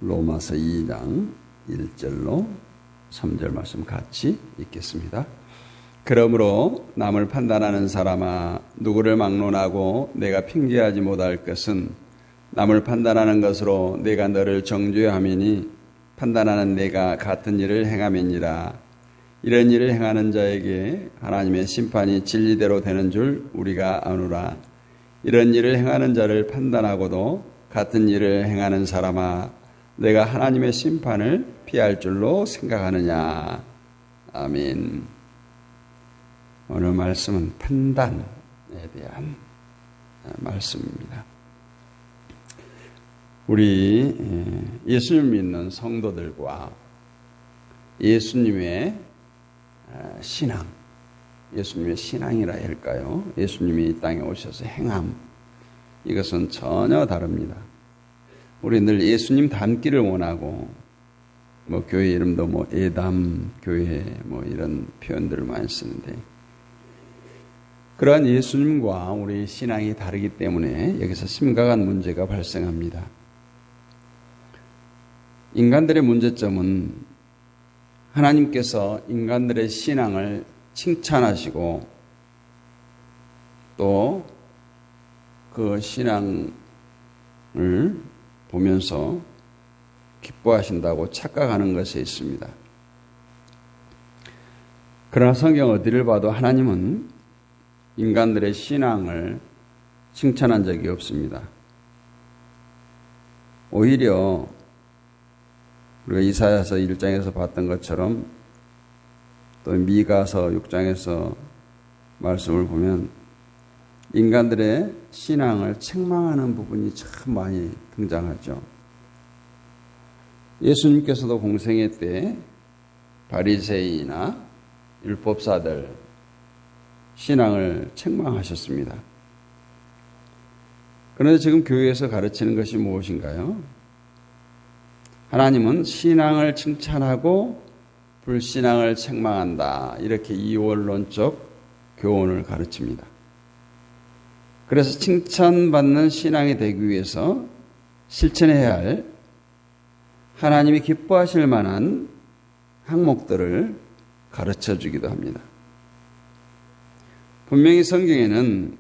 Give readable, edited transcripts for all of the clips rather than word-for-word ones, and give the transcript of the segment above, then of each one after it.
로마서 2장 1절로 3절 말씀 같이 읽겠습니다. 그러므로 남을 판단하는 사람아, 누구를 막론하고 내가 핑계하지 못할 것은 남을 판단하는 것으로 내가 너를 정죄하여 함이니 판단하는 내가 같은 일을 행함이니라. 이런 일을 행하는 자에게 하나님의 심판이 진리대로 되는 줄 우리가 아노라. 이런 일을 행하는 자를 판단하고도 같은 일을 행하는 사람아, 내가 하나님의 심판을 피할 줄로 생각하느냐. 아멘. 오늘 말씀은 판단에 대한 말씀입니다. 우리 예수님 믿는 성도들과 예수님의 신앙, 예수님의 신앙이라 할까요? 예수님이 이 땅에 오셔서 행함, 이것은 전혀 다릅니다. 우리 늘 예수님 닮기를 원하고, 교회 이름도 예담 교회 이런 표현들을 많이 쓰는데, 그러한 예수님과 우리 신앙이 다르기 때문에 여기서 심각한 문제가 발생합니다. 인간들의 문제점은 하나님께서 인간들의 신앙을 칭찬하시고 또 그 신앙을 보면서 기뻐하신다고 착각하는 것에 있습니다. 그러나 성경 어디를 봐도 하나님은 인간들의 신앙을 칭찬한 적이 없습니다. 오히려 우리가 이사야서 1장에서 봤던 것처럼 또 미가서 6장에서 말씀을 보면 인간들의 신앙을 책망하는 부분이 참 많이 등장하죠. 예수님께서도 공생애 때 바리새인이나 율법사들 신앙을 책망하셨습니다. 그런데 지금 교회에서 가르치는 것이 무엇인가요? 하나님은 신앙을 칭찬하고 불신앙을 책망한다. 이렇게 이원론적 교훈을 가르칩니다. 그래서 칭찬받는 신앙이 되기 위해서 실천해야 할 하나님이 기뻐하실 만한 항목들을 가르쳐 주기도 합니다. 분명히 성경에는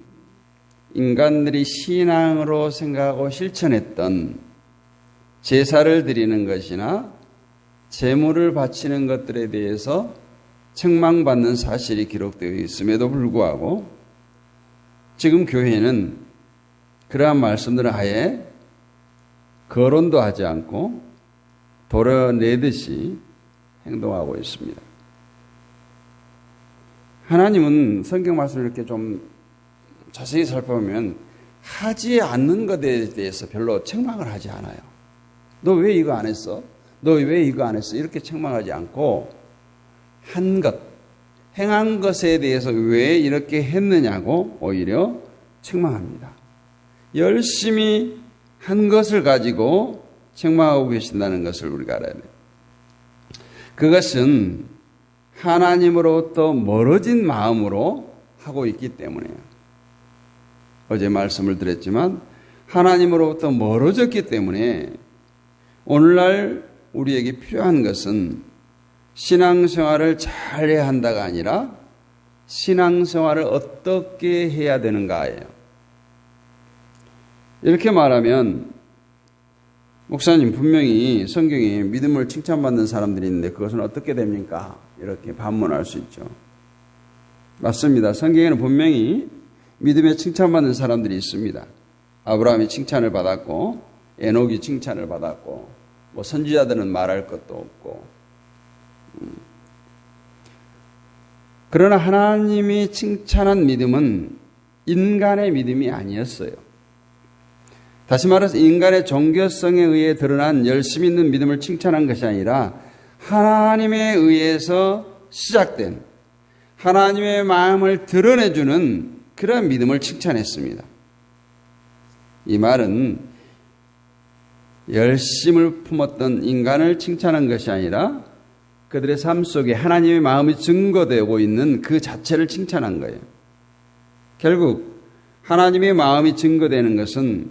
인간들이 신앙으로 생각하고 실천했던 제사를 드리는 것이나 제물을 바치는 것들에 대해서 책망받는 사실이 기록되어 있음에도 불구하고 지금 교회는 그러한 말씀들을 아예 거론도 하지 않고 도려내듯이 행동하고 있습니다. 하나님은 성경 말씀을 이렇게 좀 자세히 살펴보면 하지 않는 것에 대해서 별로 책망을 하지 않아요. 너 왜 이거 안 했어? 너 왜 이거 안 했어? 이렇게 책망하지 않고 한 것, 행한 것에 대해서 왜 이렇게 했느냐고 오히려 책망합니다. 열심히 한 것을 가지고 책망하고 계신다는 것을 우리가 알아야 돼요. 그것은 하나님으로부터 멀어진 마음으로 하고 있기 때문에요. 어제 말씀을 드렸지만 하나님으로부터 멀어졌기 때문에 오늘날 우리에게 필요한 것은 신앙생활을 잘해야 한다가 아니라 신앙생활을 어떻게 해야 되는가예요. 이렇게 말하면 목사님 분명히 성경에 믿음을 칭찬받는 사람들이 있는데 그것은 어떻게 됩니까? 이렇게 반문할 수 있죠. 맞습니다. 성경에는 분명히 믿음에 칭찬받는 사람들이 있습니다. 아브라함이 칭찬을 받았고 에녹이 칭찬을 받았고 선지자들은 말할 것도 없고 그러나 하나님이 칭찬한 믿음은 인간의 믿음이 아니었어요. 다시 말해서 인간의 종교성에 의해 드러난 열심히 있는 믿음을 칭찬한 것이 아니라 하나님에 의해서 시작된 하나님의 마음을 드러내주는 그런 믿음을 칭찬했습니다. 이 말은 열심을 품었던 인간을 칭찬한 것이 아니라 그들의 삶 속에 하나님의 마음이 증거되고 있는 그 자체를 칭찬한 거예요. 결국 하나님의 마음이 증거되는 것은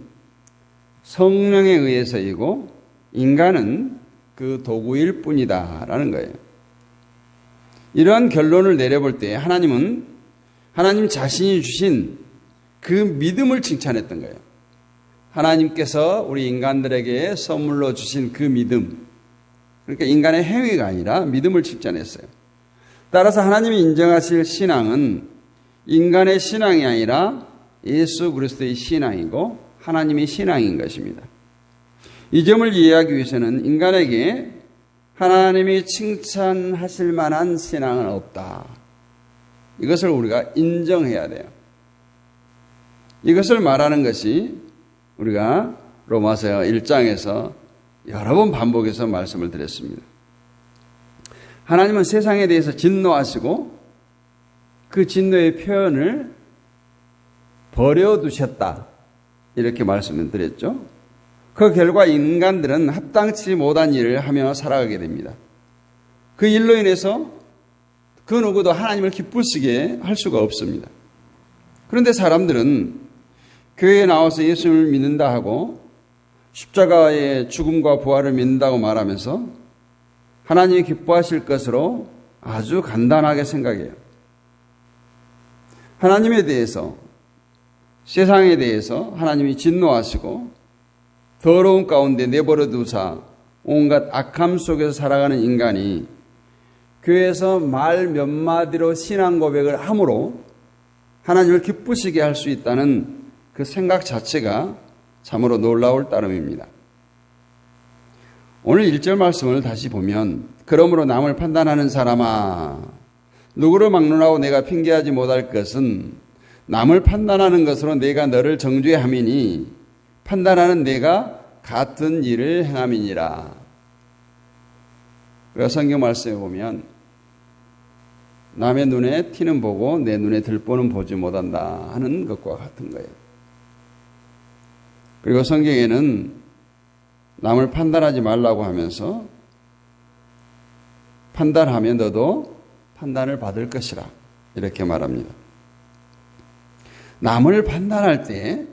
성령에 의해서이고 인간은 그 도구일 뿐이다라는 거예요. 이러한 결론을 내려볼 때 하나님은 하나님 자신이 주신 그 믿음을 칭찬했던 거예요. 하나님께서 우리 인간들에게 선물로 주신 그 믿음, 그러니까 인간의 행위가 아니라 믿음을 칭찬했어요. 따라서 하나님이 인정하실 신앙은 인간의 신앙이 아니라 예수 그리스도의 신앙이고 하나님의 신앙인 것입니다. 이 점을 이해하기 위해서는 인간에게 하나님이 칭찬하실 만한 신앙은 없다. 이것을 우리가 인정해야 돼요. 이것을 말하는 것이 우리가 로마서 1장에서 여러 번 반복해서 말씀을 드렸습니다. 하나님은 세상에 대해서 진노하시고 그 진노의 표현을 버려두셨다. 이렇게 말씀을 드렸죠. 그 결과 인간들은 합당치 못한 일을 하며 살아가게 됩니다. 그 일로 인해서 그 누구도 하나님을 기쁘시게 할 수가 없습니다. 그런데 사람들은 교회에 나와서 예수를 믿는다 하고 십자가의 죽음과 부활을 믿는다고 말하면서 하나님이 기뻐하실 것으로 아주 간단하게 생각해요. 하나님에 대해서, 세상에 대해서 하나님이 진노하시고 더러운 가운데 내버려 두사 온갖 악함 속에서 살아가는 인간이 교회에서 말 몇 마디로 신앙 고백을 함으로 하나님을 기쁘시게 할 수 있다는 그 생각 자체가 참으로 놀라울 따름입니다. 오늘 1절 말씀을 다시 보면 그러므로 남을 판단하는 사람아 누구를 막론하고 내가 핑계하지 못할 것은 남을 판단하는 것으로 내가 너를 정죄함이니 판단하는 내가 같은 일을 행함이니라. 그래서 성경 말씀에 보면 남의 눈에 티는 보고 내 눈에 들보는 보지 못한다 하는 것과 같은 거예요. 그리고 성경에는 남을 판단하지 말라고 하면서 판단하면 너도 판단을 받을 것이라 이렇게 말합니다. 남을 판단할 때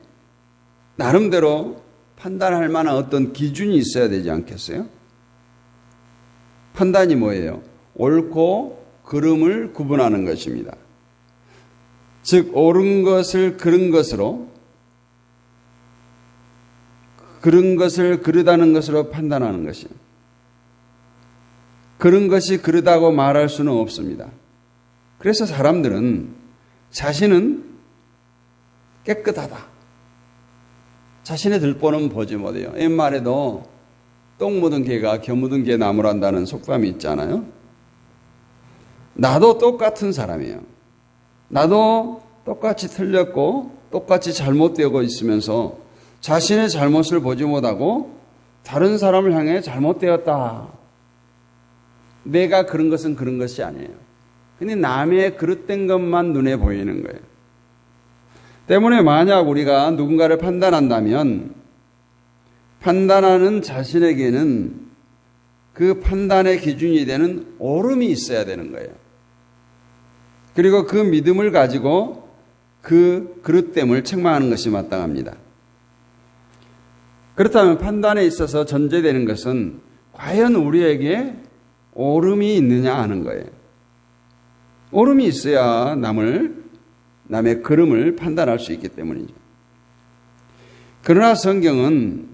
나름대로 판단할 만한 어떤 기준이 있어야 되지 않겠어요? 판단이 뭐예요? 옳고 그름을 구분하는 것입니다. 즉 옳은 것을 그른 것으로, 그른 것을 그르다는 것으로 판단하는 것이에요. 그런 것이 그르다고 말할 수는 없습니다. 그래서 사람들은 자신은 깨끗하다. 자신의 들보는 보지 못해요. 옛말에도 똥 묻은 개가 겨 묻은 개 나무란다는 속담이 있잖아요. 나도 똑같은 사람이에요. 나도 똑같이 틀렸고 똑같이 잘못되고 있으면서 자신의 잘못을 보지 못하고 다른 사람을 향해 잘못되었다. 내가 그런 것은 그런 것이 아니에요. 근데 남의 그릇된 것만 눈에 보이는 거예요. 때문에 만약 우리가 누군가를 판단한다면 판단하는 자신에게는 그 판단의 기준이 되는 옳음이 있어야 되는 거예요. 그리고 그 믿음을 가지고 그 그릇됨을 책망하는 것이 마땅합니다. 그렇다면 판단에 있어서 전제되는 것은 과연 우리에게 옳음이 있느냐 하는 거예요. 옳음이 있어야 남의 걸음을 판단할 수 있기 때문이죠. 그러나 성경은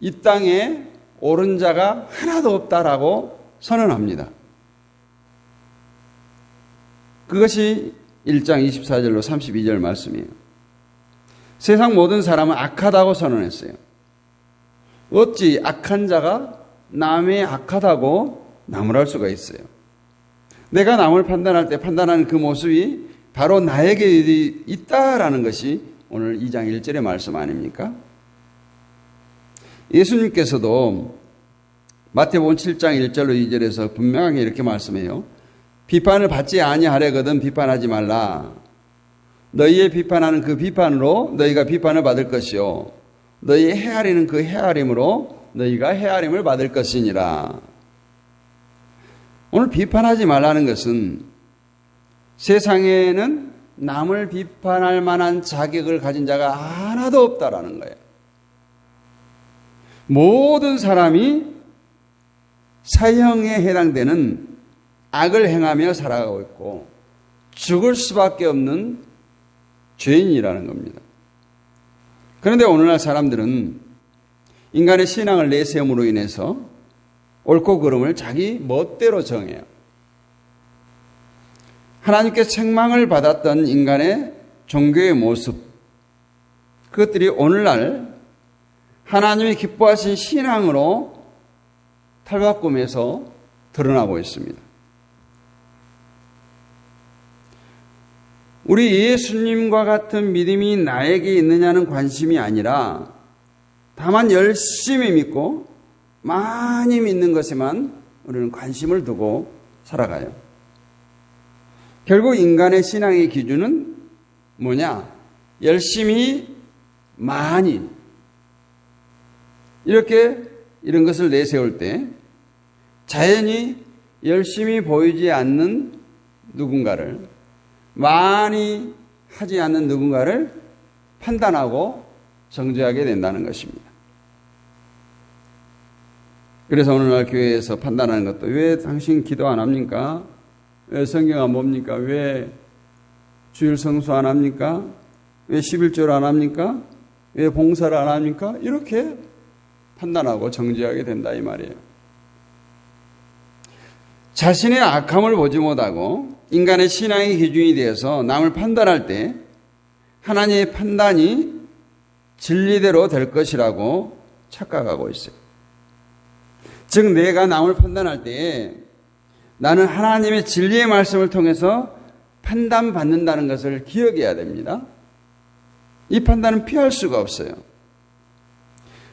이 땅에 옳은 자가 하나도 없다라고 선언합니다. 그것이 1장 24절로 32절 말씀이에요. 세상 모든 사람은 악하다고 선언했어요. 어찌 악한 자가 남의 악하다고 나무랄 수가 있어요. 내가 남을 판단할 때 판단하는 그 모습이 바로 나에게 있다라는 것이 오늘 2장 1절의 말씀 아닙니까? 예수님께서도 마태복음 7장 1절로 2절에서 분명하게 이렇게 말씀해요. 비판을 받지 아니하려거든 비판하지 말라. 너희의 비판하는 그 비판으로 너희가 비판을 받을 것이요 너희의 헤아리는 그 헤아림으로 너희가 헤아림을 받을 것이니라. 오늘 비판하지 말라는 것은 세상에는 남을 비판할 만한 자격을 가진 자가 하나도 없다라는 거예요. 모든 사람이 사형에 해당되는 악을 행하며 살아가고 있고 죽을 수밖에 없는 죄인이라는 겁니다. 그런데 오늘날 사람들은 인간의 신앙을 내세움으로 인해서 옳고 그름을 자기 멋대로 정해요. 하나님께 책망을 받았던 인간의 종교의 모습, 그것들이 오늘날 하나님이 기뻐하신 신앙으로 탈바꿈해서 드러나고 있습니다. 우리 예수님과 같은 믿음이 나에게 있느냐는 관심이 아니라 다만 열심히 믿고 많이 믿는 것에만 우리는 관심을 두고 살아가요. 결국 인간의 신앙의 기준은 뭐냐? 열심히 많이 이런 것을 내세울 때 자연히 열심히 보이지 않는 누군가를, 많이 하지 않는 누군가를 판단하고 정죄하게 된다는 것입니다. 그래서 오늘날 교회에서 판단하는 것도, 왜 당신 기도 안 합니까? 왜 성경 안 봅니까? 왜 주일 성수 안 합니까? 왜 11조를 안 합니까? 왜 봉사를 안 합니까? 이렇게 판단하고 정죄하게 된다 이 말이에요. 자신의 악함을 보지 못하고 인간의 신앙의 기준이 되어서 남을 판단할 때 하나님의 판단이 진리대로 될 것이라고 착각하고 있어요. 즉 내가 남을 판단할 때 나는 하나님의 진리의 말씀을 통해서 판단받는다는 것을 기억해야 됩니다. 이 판단은 피할 수가 없어요.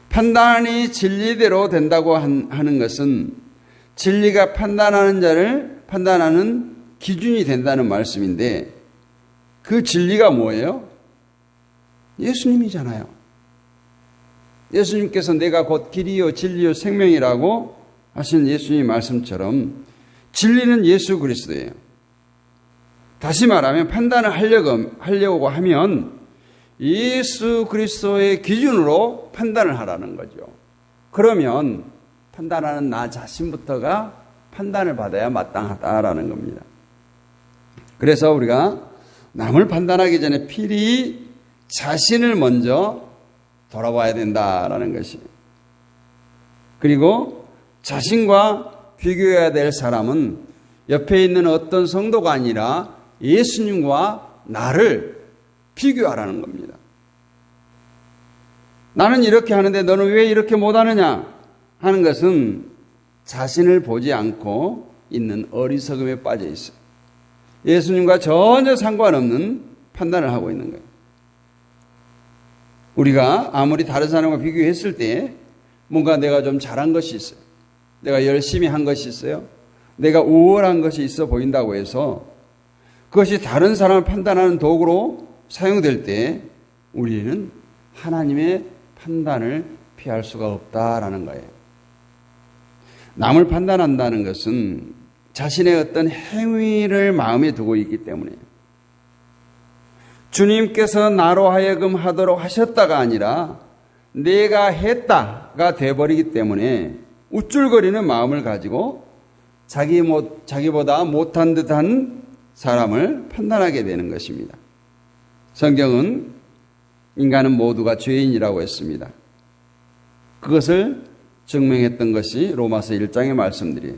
판단이 진리대로 된다고 하는 것은 진리가 판단하는 자를 판단하는 기준이 된다는 말씀인데, 그 진리가 뭐예요? 예수님이잖아요. 예수님께서 내가 곧 길이요 진리요 생명이라고 하신 예수님 말씀처럼 진리는 예수 그리스도예요. 다시 말하면 판단을 하려고 하면 예수 그리스도의 기준으로 판단을 하라는 거죠. 그러면 판단하는 나 자신부터가 판단을 받아야 마땅하다라는 겁니다. 그래서 우리가 남을 판단하기 전에 필히 자신을 먼저 돌아봐야 된다라는 것이에요. 그리고 자신과 비교해야 될 사람은 옆에 있는 어떤 성도가 아니라 예수님과 나를 비교하라는 겁니다. 나는 이렇게 하는데 너는 왜 이렇게 못하느냐 하는 것은 자신을 보지 않고 있는 어리석음에 빠져 있어요. 예수님과 전혀 상관없는 판단을 하고 있는 거예요. 우리가 아무리 다른 사람과 비교했을 때 뭔가 내가 좀 잘한 것이 있어요. 내가 열심히 한 것이 있어요. 내가 우월한 것이 있어 보인다고 해서 그것이 다른 사람을 판단하는 도구로 사용될 때 우리는 하나님의 판단을 피할 수가 없다라는 거예요. 남을 판단한다는 것은 자신의 어떤 행위를 마음에 두고 있기 때문에 주님께서 나로 하여금 하도록 하셨다가 아니라 내가 했다가 돼버리기 때문에 우쭐거리는 마음을 가지고 자기보다 못한 듯한 사람을 판단하게 되는 것입니다. 성경은 인간은 모두가 죄인이라고 했습니다. 그것을 증명했던 것이 로마서 1장의 말씀들이에요.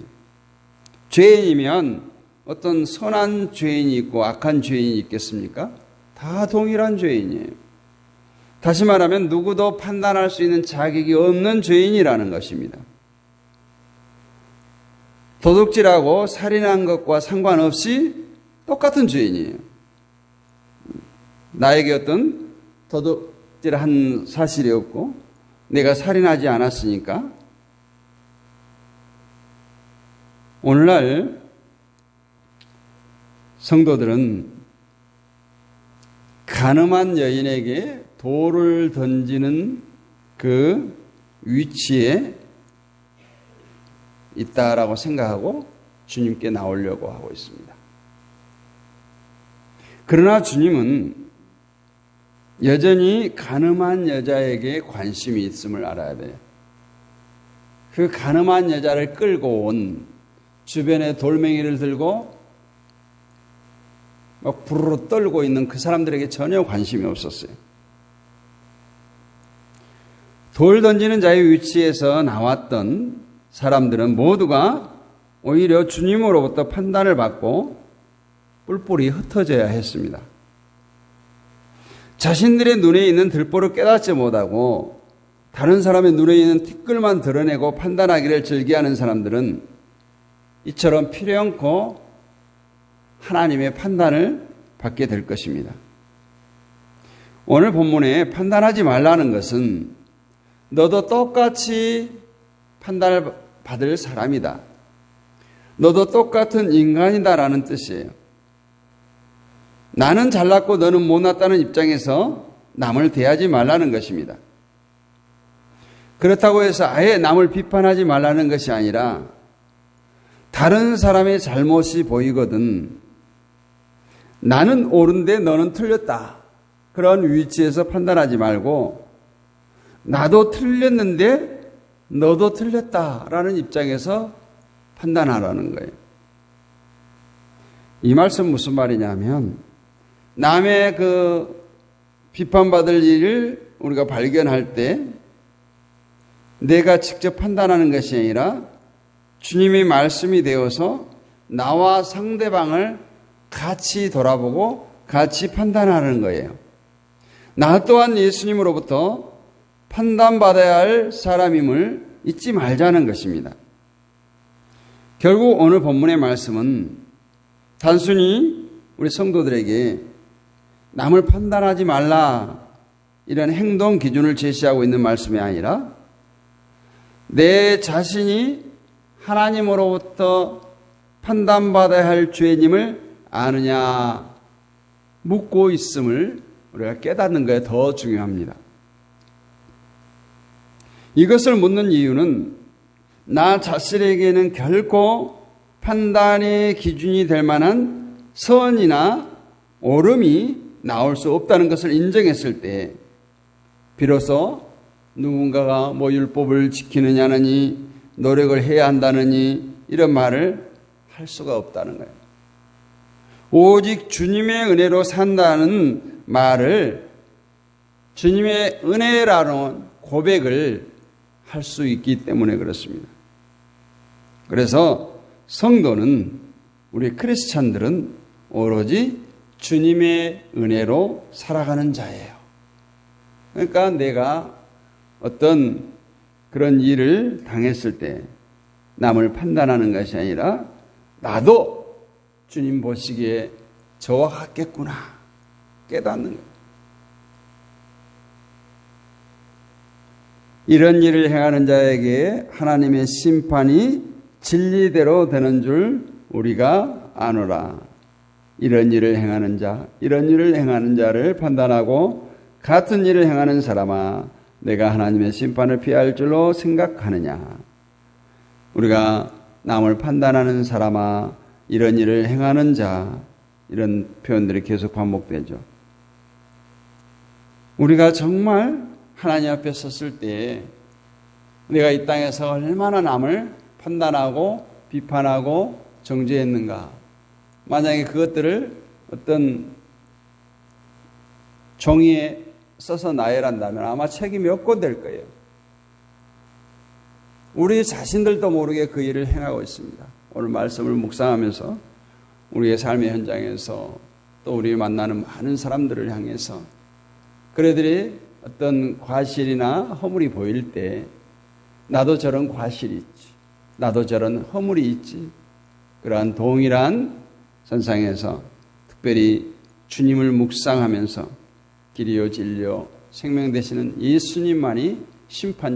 죄인이면 어떤 선한 죄인이 있고 악한 죄인이 있겠습니까? 다 동일한 죄인이에요. 다시 말하면 누구도 판단할 수 있는 자격이 없는 죄인이라는 것입니다. 도둑질하고 살인한 것과 상관없이 똑같은 죄인이에요. 나에게 어떤 도둑질한 사실이 없고 내가 살인하지 않았으니까 오늘날 성도들은 간음한 여인에게 돌을 던지는 그 위치에 있다라고 생각하고 주님께 나오려고 하고 있습니다. 그러나 주님은 여전히 간음한 여자에게 관심이 있음을 알아야 돼요. 그 가늠한 여자를 끌고 온 주변에 돌멩이를 들고 막 부르르 떨고 있는 그 사람들에게 전혀 관심이 없었어요. 돌 던지는 자의 위치에서 나왔던 사람들은 모두가 오히려 주님으로부터 판단을 받고 뿔뿔이 흩어져야 했습니다. 자신들의 눈에 있는 들보를 깨닫지 못하고 다른 사람의 눈에 있는 티끌만 드러내고 판단하기를 즐겨하는 사람들은 이처럼 필요없고 하나님의 판단을 받게 될 것입니다. 오늘 본문에 판단하지 말라는 것은 너도 똑같이 판단을 받을 사람이다. 너도 똑같은 인간이다라는 뜻이에요. 나는 잘났고 너는 못났다는 입장에서 남을 대하지 말라는 것입니다. 그렇다고 해서 아예 남을 비판하지 말라는 것이 아니라 다른 사람의 잘못이 보이거든 나는 옳은데 너는 틀렸다. 그런 위치에서 판단하지 말고 나도 틀렸는데 너도 틀렸다라는 입장에서 판단하라는 거예요. 이 말씀 무슨 말이냐면 남의 그 비판받을 일을 우리가 발견할 때 내가 직접 판단하는 것이 아니라 주님의 말씀이 되어서 나와 상대방을 같이 돌아보고 같이 판단하는 거예요. 나 또한 예수님으로부터 판단받아야 할 사람임을 잊지 말자는 것입니다. 결국 오늘 본문의 말씀은 단순히 우리 성도들에게 남을 판단하지 말라 이런 행동 기준을 제시하고 있는 말씀이 아니라 내 자신이 하나님으로부터 판단받아야 할 죄님을 아느냐 묻고 있음을 우리가 깨닫는 것이 더 중요합니다. 이것을 묻는 이유는 나 자신에게는 결코 판단의 기준이 될 만한 선이나 옳음이 나올 수 없다는 것을 인정했을 때 비로소 누군가가 율법을 지키느냐느니 노력을 해야 한다느니 이런 말을 할 수가 없다는 거예요. 오직 주님의 은혜로 산다는 말을 주님의 은혜라는 고백을 할 수 있기 때문에 그렇습니다. 그래서 성도는 우리 크리스찬들은 오로지 주님의 은혜로 살아가는 자예요. 그러니까 내가 어떤 그런 일을 당했을 때 남을 판단하는 것이 아니라 나도 주님 보시기에 저와 같겠구나 깨닫는 거예요. 이런 일을 행하는 자에게 하나님의 심판이 진리대로 되는 줄 우리가 아노라. 이런 일을 행하는 자, 이런 일을 행하는 자를 판단하고 같은 일을 행하는 사람아 내가 하나님의 심판을 피할 줄로 생각하느냐. 우리가 남을 판단하는 사람아 이런 일을 행하는 자 이런 표현들이 계속 반복되죠. 우리가 정말 하나님 앞에 섰을 때 내가 이 땅에서 얼마나 남을 판단하고 비판하고 정죄했는가. 만약에 그것들을 어떤 종이에 써서 나열한다면 아마 책이 몇 권 될 거예요. 우리 자신들도 모르게 그 일을 행하고 있습니다. 오늘 말씀을 묵상하면서 우리의 삶의 현장에서 또 우리 만나는 많은 사람들을 향해서 그들이 어떤 과실이나 허물이 보일 때 나도 저런 과실이 있지. 나도 저런 허물이 있지. 그러한 동일한 선상에서 특별히 주님을 묵상하면서 길이요 진리요 생명 되시는 예수님만이 심판